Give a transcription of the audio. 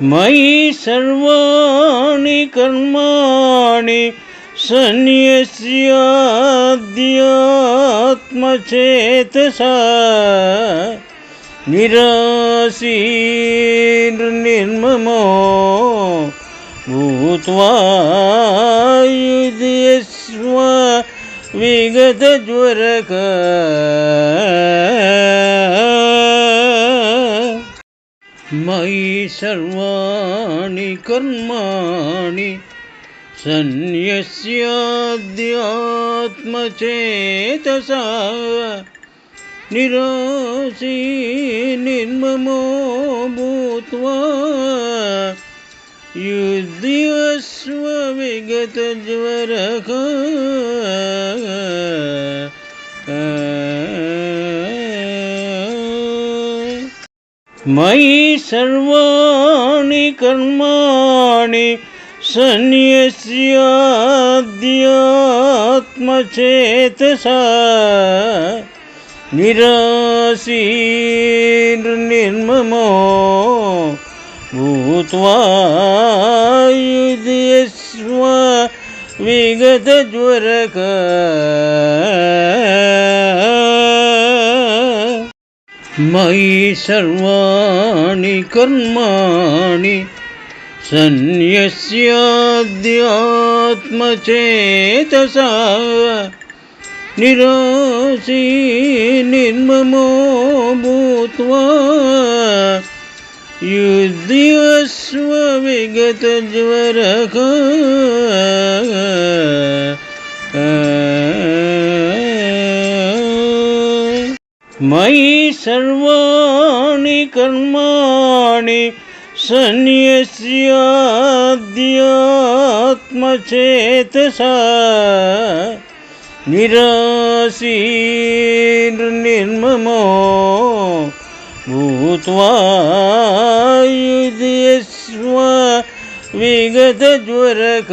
मयि सर्वाणि कर्माणि सन्न्यस्याध्यात्मचेतसा निराशीर्निर्ममो भूत्वा युध्यस्व विगतज्वरः। मयि सर्वाणि कर्माणि सन्न्यस्याध्यात्मचेतसा निराशीर्निर्ममो भूत्वा युध्यस्व विगतज्वरः। मयि सर्वाणि कर्माणि सन्न्यस्याध्यात्मचेतसा निराशीर्निर्ममो भूत्वा युध्यस्व विगतज्वरः। मयि सर्वाणि कर्माणि सन्न्यस्याध्यात्मचेतसा निराशीर्निर्ममो भूत्वा युध्यस्व विगतज्वरः। मयि सर्वाणि कर्माणि सन्न्यस्याध्यात्मचेतसा निराशीर्निर्ममो भूत्वा युध्यस्व विगतज्वरः।